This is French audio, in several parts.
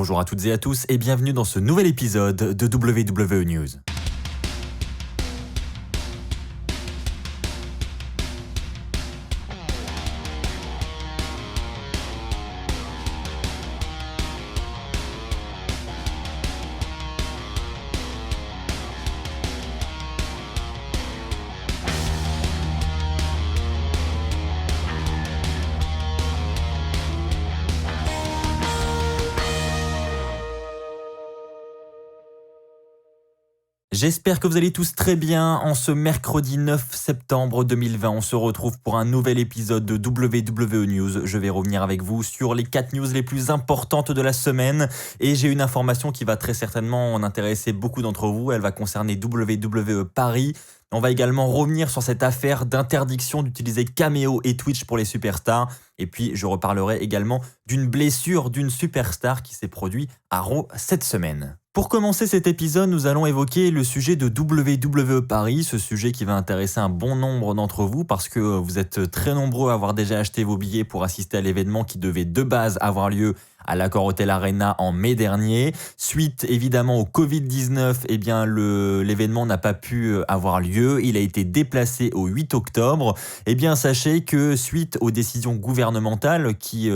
Bonjour à toutes et à tous et bienvenue dans ce nouvel épisode de WWE News. J'espère que vous allez tous très bien. En ce mercredi 9 septembre 2020, on se retrouve pour un nouvel épisode de WWE News. Je vais revenir avec vous sur les 4 news les plus importantes de la semaine. Et j'ai une information qui va très certainement en intéresser beaucoup d'entre vous. Elle va concerner WWE Paris. On va également revenir sur cette affaire d'interdiction d'utiliser Cameo et Twitch pour les superstars. Et puis, je reparlerai également d'une blessure d'une superstar qui s'est produite à Raw cette semaine. Pour commencer cet épisode, nous allons évoquer le sujet de WWE Paris, ce sujet qui va intéresser un bon nombre d'entre vous parce que vous êtes très nombreux à avoir déjà acheté vos billets pour assister à l'événement qui devait de base avoir lieu à l'Accor Hotel Arena en mai dernier. Suite évidemment au Covid-19, eh bien l'événement n'a pas pu avoir lieu. Il a été déplacé au 8 octobre. Eh bien sachez que suite aux décisions gouvernementales qui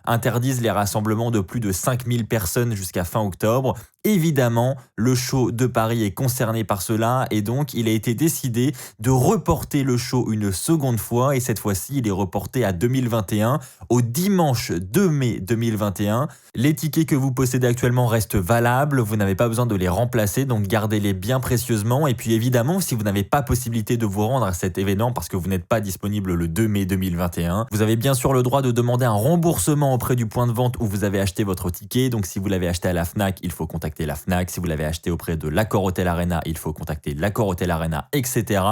interdisent les rassemblements de plus de 5000 personnes jusqu'à fin octobre, évidemment, le show de Paris est concerné par cela et donc il a été décidé de reporter le show une seconde fois et cette fois-ci, il est reporté à 2021, au dimanche 2 mai 2021. Les tickets que vous possédez actuellement restent valables, vous n'avez pas besoin de les remplacer, donc gardez-les bien précieusement. Et puis évidemment, si vous n'avez pas possibilité de vous rendre à cet événement parce que vous n'êtes pas disponible le 2 mai 2021, vous avez bien sûr le droit de demander un remboursement auprès du point de vente où vous avez acheté votre ticket. Donc si vous l'avez acheté à la Fnac, il faut contacter la Fnac. Si vous l'avez acheté auprès de l'Accor Hotel Arena, il faut contacter l'Accor Hotel Arena, etc.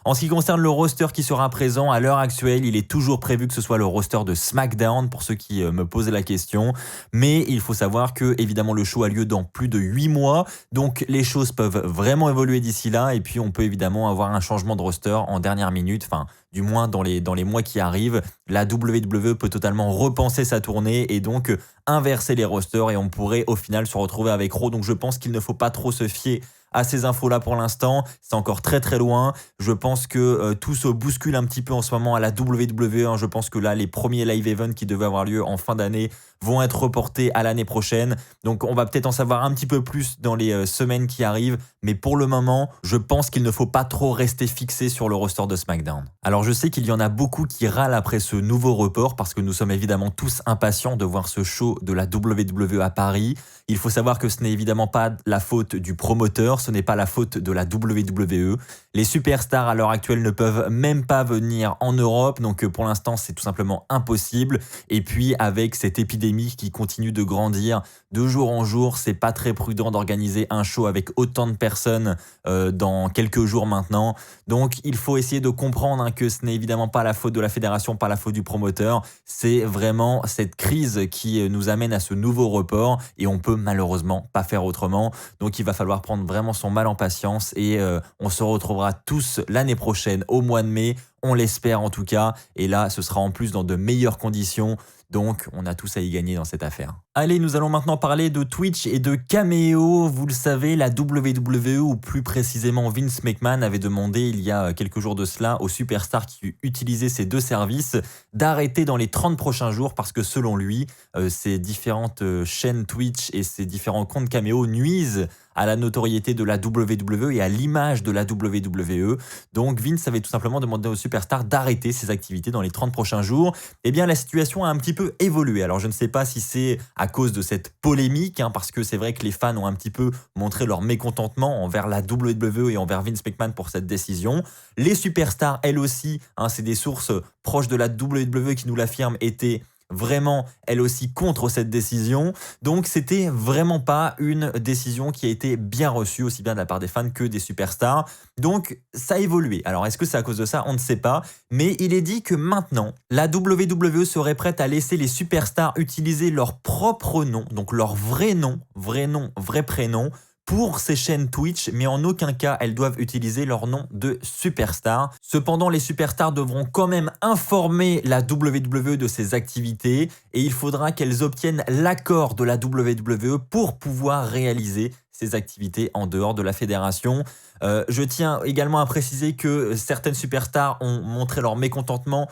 En ce qui concerne le roster qui sera présent, à l'heure actuelle, il est toujours prévu que ce soit le roster de SmackDown pour ceux qui me posent la question. Mais il faut savoir que évidemment le show a lieu dans plus de 8 mois, donc les choses peuvent vraiment évoluer d'ici là et puis on peut évidemment avoir un changement de roster en dernière minute, enfin du moins dans les mois qui arrivent. La WWE peut totalement repenser sa tournée et donc inverser les rosters et on pourrait au final se retrouver avec Raw. Donc je pense qu'il ne faut pas trop se fier à ces infos-là pour l'instant, c'est encore très très loin. Je pense que tout se bouscule un petit peu en ce moment à la WWE. Je pense que là, les premiers live events qui devaient avoir lieu en fin d'année vont être reportés à l'année prochaine. Donc on va peut-être en savoir un petit peu plus dans les semaines qui arrivent. Mais pour le moment, je pense qu'il ne faut pas trop rester fixé sur le roster de SmackDown. Alors je sais qu'il y en a beaucoup qui râlent après ce nouveau report parce que nous sommes évidemment tous impatients de voir ce show de la WWE à Paris. Il faut savoir que ce n'est évidemment pas la faute du promoteur, ce n'est pas la faute de la WWE. Les superstars à l'heure actuelle ne peuvent même pas venir en Europe, donc pour l'instant c'est tout simplement impossible. Et puis avec cette épidémie qui continue de grandir de jour en jour, c'est pas très prudent d'organiser un show avec autant de personnes dans quelques jours maintenant. Donc il faut essayer de comprendre que ce n'est évidemment pas la faute de la fédération, pas la faute du promoteur. C'est vraiment cette crise qui nous amène à ce nouveau report et on peut malheureusement pas faire autrement. Donc il va falloir prendre vraiment son mal en patience et on se retrouvera tous l'année prochaine au mois de mai. On l'espère en tout cas. Et là, ce sera en plus dans de meilleures conditions. Donc, on a tous à y gagner dans cette affaire. Allez, nous allons maintenant parler de Twitch et de Cameo. Vous le savez, la WWE, ou plus précisément Vince McMahon, avait demandé il y a quelques jours de cela aux superstars qui utilisaient ces deux services d'arrêter dans les 30 prochains jours parce que selon lui, ces différentes chaînes Twitch et ces différents comptes Cameo nuisent à la notoriété de la WWE et à l'image de la WWE. Donc Vince avait tout simplement demandé aux superstars d'arrêter ses activités dans les 30 prochains jours. Eh bien, la situation a un petit peu évolué. Alors je ne sais pas si c'est à cause de cette polémique, parce que c'est vrai que les fans ont un petit peu montré leur mécontentement envers la WWE et envers Vince McMahon pour cette décision. Les superstars, elles aussi, c'est des sources proches de la WWE qui nous l'affirment, étaient vraiment, elle aussi, contre cette décision. Donc, c'était vraiment pas une décision qui a été bien reçue, aussi bien de la part des fans que des superstars. Donc, ça a évolué. Alors, est-ce que c'est à cause de ça? On ne sait pas. Mais il est dit que maintenant, la WWE serait prête à laisser les superstars utiliser leur propre nom, donc leur vrai nom, vrai prénom, pour ces chaînes Twitch, mais en aucun cas elles doivent utiliser leur nom de superstar. Cependant, les superstars devront quand même informer la WWE de ces activités et il faudra qu'elles obtiennent l'accord de la WWE pour pouvoir réaliser ces activités en dehors de la fédération. Je tiens également à préciser que certaines superstars ont montré leur mécontentement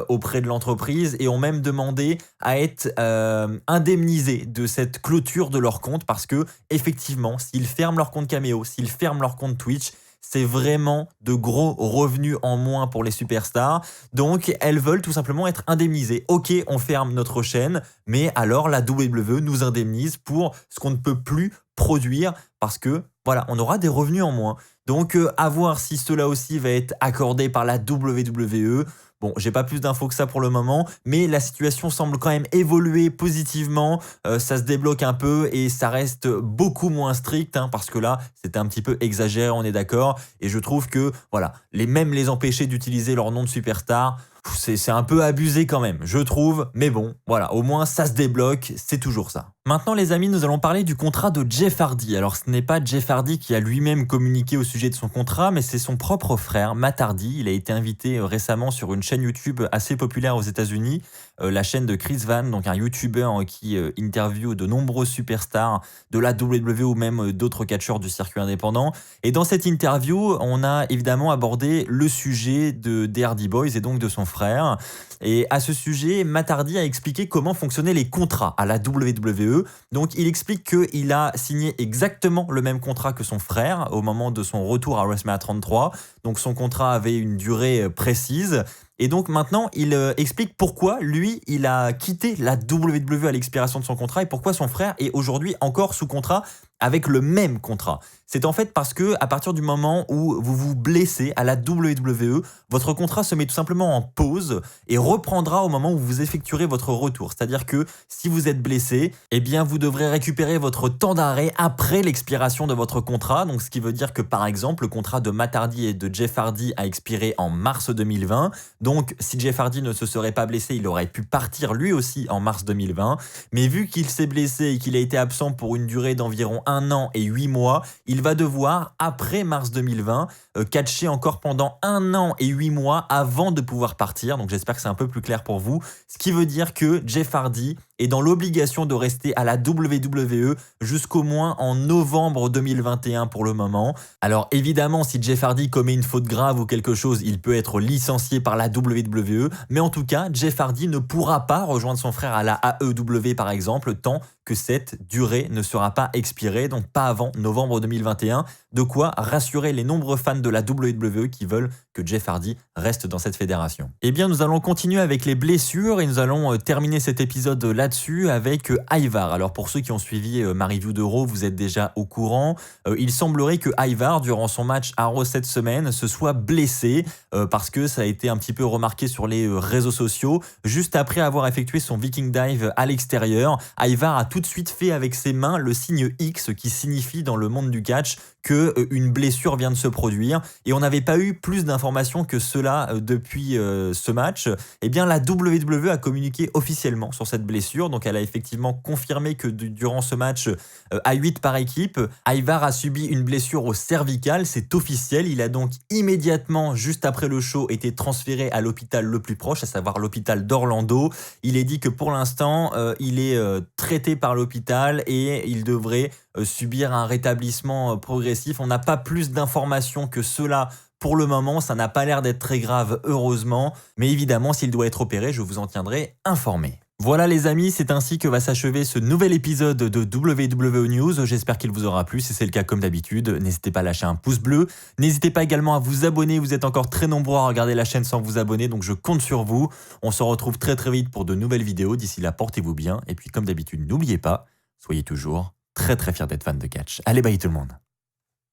auprès de l'entreprise et ont même demandé à être indemnisés de cette clôture de leur compte parce que effectivement, s'ils ferment leur compte Cameo, s'ils ferment leur compte Twitch, c'est vraiment de gros revenus en moins pour les superstars. Donc, elles veulent tout simplement être indemnisées. Ok, on ferme notre chaîne, mais alors la WWE nous indemnise pour ce qu'on ne peut plus produire parce que, voilà, on aura des revenus en moins. Donc, à voir si cela aussi va être accordé par la WWE. Bon, j'ai pas plus d'infos que ça pour le moment, mais la situation semble quand même évoluer positivement. Ça se débloque un peu et ça reste beaucoup moins strict, hein, parce que là, c'était un petit peu exagéré, on est d'accord. Et je trouve que, voilà, même les empêcher d'utiliser leur nom de superstar, c'est un peu abusé quand même, je trouve. Mais bon, voilà, au moins ça se débloque, c'est toujours ça. Maintenant les amis, nous allons parler du contrat de Jeff Hardy. Alors ce n'est pas Jeff Hardy qui a lui-même communiqué au sujet de son contrat, mais c'est son propre frère, Matt Hardy. Il a été invité récemment sur une chaîne YouTube assez populaire aux États-Unis, la chaîne de Chris Van, donc un YouTuber qui interviewe de nombreux superstars de la WWE ou même d'autres catcheurs du circuit indépendant. Et dans cette interview, on a évidemment abordé le sujet des Hardy Boys et donc de son frère. Et à ce sujet, Matt Hardy a expliqué comment fonctionnaient les contrats à la WWE. Donc il explique qu'il a signé exactement le même contrat que son frère au moment de son retour à WrestleMania 33. Donc son contrat avait une durée précise. Et donc maintenant, il explique pourquoi lui, il a quitté la WWE à l'expiration de son contrat et pourquoi son frère est aujourd'hui encore sous contrat avec le même contrat. C'est en fait parce que à partir du moment où vous vous blessez à la WWE, votre contrat se met tout simplement en pause et reprendra au moment où vous effectuerez votre retour. C'est-à-dire que si vous êtes blessé, eh bien vous devrez récupérer votre temps d'arrêt après l'expiration de votre contrat. Donc ce qui veut dire que par exemple, le contrat de Matt Hardy et de Jeff Hardy a expiré en mars 2020. Donc si Jeff Hardy ne se serait pas blessé, il aurait pu partir lui aussi en mars 2020. Mais vu qu'il s'est blessé et qu'il a été absent pour une durée d'environ 1 an et 8 mois, il va devoir, après mars 2020, catcher encore pendant 1 an et 8 mois avant de pouvoir partir. Donc j'espère que c'est un peu plus clair pour vous. Ce qui veut dire que Jeff Hardy est dans l'obligation de rester à la WWE jusqu'au moins en novembre 2021 pour le moment. Alors évidemment, si Jeff Hardy commet une faute grave ou quelque chose, il peut être licencié par la WWE. Mais en tout cas, Jeff Hardy ne pourra pas rejoindre son frère à la AEW par exemple, tant que cette durée ne sera pas expirée, donc pas avant novembre 2021. De quoi rassurer les nombreux fans de la WWE qui veulent que Jeff Hardy reste dans cette fédération. Eh bien, nous allons continuer avec les blessures et nous allons terminer cet épisode là-dessus avec Ivar. Alors, pour ceux qui ont suivi ma review de Raw, vous êtes déjà au courant. Il semblerait que Ivar, durant son match à Raw cette semaine, se soit blessé parce que ça a été un petit peu remarqué sur les réseaux sociaux. Juste après avoir effectué son Viking Dive à l'extérieur, Ivar a tout de suite fait avec ses mains le signe X qui signifie dans le monde du catch qu'une blessure vient de se produire et on n'avait pas eu plus d'informations que cela depuis ce match. Eh bien la WWE a communiqué officiellement sur cette blessure, donc elle a effectivement confirmé que durant ce match à 8 par équipe, Ivar a subi une blessure au cervical, c'est officiel. Il a donc immédiatement, juste après le show, été transféré à l'hôpital le plus proche, à savoir l'hôpital d'Orlando. Il est dit que pour l'instant, il est traité par l'hôpital et il devrait subir un rétablissement progressif. On n'a pas plus d'informations que cela pour le moment, ça n'a pas l'air d'être très grave, heureusement. Mais évidemment, s'il doit être opéré, je vous en tiendrai informé. Voilà les amis, c'est ainsi que va s'achever ce nouvel épisode de WWE News. J'espère qu'il vous aura plu. Si c'est le cas, comme d'habitude, n'hésitez pas à lâcher un pouce bleu. N'hésitez pas également à vous abonner. Vous êtes encore très nombreux à regarder la chaîne sans vous abonner, donc je compte sur vous. On se retrouve très très vite pour de nouvelles vidéos. D'ici là, portez-vous bien. Et puis comme d'habitude, n'oubliez pas, soyez toujours très très fiers d'être fan de catch. Allez, bye tout le monde.